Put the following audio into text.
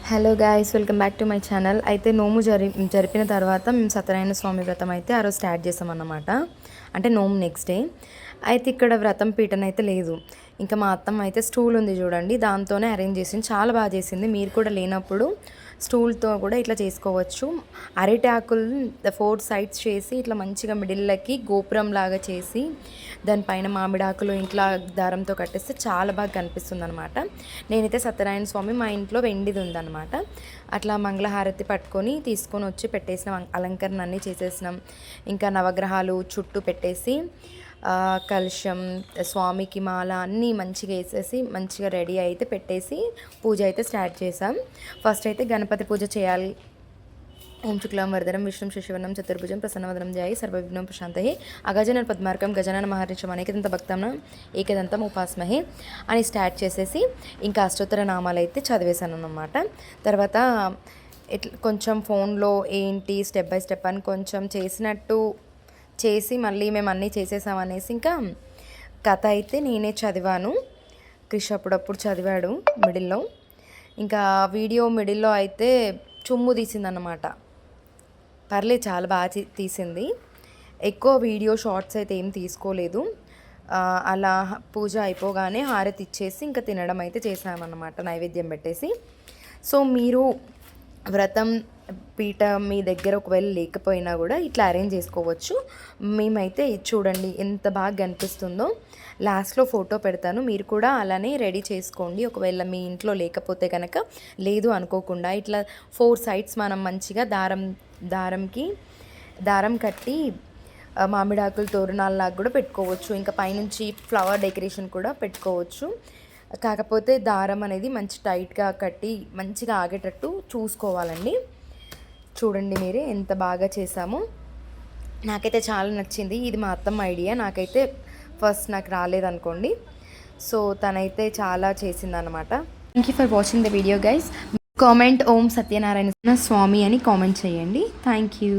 Hello guys, welcome back to my channel. అయితే నోము జరిపిన తర్వాత మేము సత్యనారాయణ స్వామి వ్రతం అయితే ఆ రోజు స్టార్ట్ చేసామన్నమాట. అంటే నోము నెక్స్ట్ డే. అయితే ఇక్కడ వ్రతం పీటన అయితే లేదు. ఇంకా మా అత్తమ్మ అయితే స్టూల్ ఉంది చూడండి, దాంతోనే అరేంజ్ చేసింది. చాలా బాగా చేసింది. మీరు కూడా లేనప్పుడు స్టూల్తో కూడా ఇట్లా చేసుకోవచ్చు. అరటి ఆకులు 4 సైడ్స్ చేసి ఇట్లా మంచిగా మిడిల్లకి గోపురం లాగా చేసి దానిపైన మామిడాకులు ఇంట్లో దారంతో కట్టేస్తే చాలా బాగా కనిపిస్తుంది అనమాట. నేనైతే సత్యనారాయణ స్వామి మా ఇంట్లో వెండిది ఉందన్నమాట. అట్లా మంగళహారతి పట్టుకొని తీసుకొని వచ్చి పెట్టేసినాం. అలంకరణ అన్నీ చేసేసినాం. ఇంకా నవగ్రహాలు చుట్టూ పెట్టేసి కలశం, స్వామికి మాల అన్నీ మంచిగా వేసేసి మంచిగా రెడీ అయితే పెట్టేసి పూజ అయితే స్టార్ట్ చేసాం. ఫస్ట్ అయితే గణపతి పూజ చేయాలి. ఓం శుక్లాం వరదరం విష్ణుం శశివర్ణం చతుర్భుజం ప్రసన్నవదనం జాయి సర్వవిఘ్నం ప్రశాంతయే అగజానన పద్మార్కం గజానన మహర్నిశం అనేకదంత భక్తంనం ఏకదంతం ఉపాస్మహే అని స్టార్ట్ చేసేసి ఇంకా అష్టోత్తర నామాలు అయితే చదివేశాను అన్నమాట. తర్వాత ఇట్లా కొంచెం ఫోన్లో ఏంటి స్టెప్ బై స్టెప్ అని కొంచెం చేసినట్టు చేసి మళ్ళీ మేము అన్నీ చేసేసామనేసి ఇంకా కథ అయితే నేనే చదివాను. క్రిష్ అప్పుడప్పుడు చదివాడు మిడిల్లో. ఇంకా వీడియో మిడిల్లో అయితే చుమ్ము తీసిందన్నమాట. పర్లేదు, చాలా బాగా తీసింది. ఎక్కువ వీడియో షార్ట్స్ అయితే ఏం తీసుకోలేదు. అలా పూజ అయిపోగానే హారతి ఇచ్చేసి ఇంకా తినడం అయితే చేసామన్నమాట, నైవేద్యం పెట్టేసి. సో మీరు వ్రతం పీట మీ దగ్గర ఒకవేళ లేకపోయినా కూడా ఇట్లా అరేంజ్ చేసుకోవచ్చు. మేమైతే చూడండి ఎంత బాగా కనిపిస్తుందో. లాస్ట్లో ఫోటో పెడతాను, మీరు కూడా అలానే రెడీ చేసుకోండి. ఒకవేళ మీ ఇంట్లో లేకపోతే కనుక, లేదు అనుకోకుండా ఇట్లా 4 సైడ్స్ మనం మంచిగా దారం కట్టి మామిడాకులు తోరణాలలాగా కూడా పెట్టుకోవచ్చు. ఇంకా పైనుంచి ఫ్లవర్ డెకరేషన్ కూడా పెట్టుకోవచ్చు. కాకపోతే దారం అనేది మంచి టైట్గా కట్టి మంచిగా ఆగేటట్టు చూసుకోవాలండి. చూడండి మీరే ఎంత బాగా చేసామో. నాకైతే చాలా నచ్చింది. ఇది మా అత్తమ్మ ఐడియా. నాకైతే ఫస్ట్ నాకు రాలేదనుకోండి. సో తనైతే చాలా చేసిందనమాట. Thank you for watching the video guys. Comment Om Satyanarayana Swamy అని కామెంట్ చేయండి. Thank you.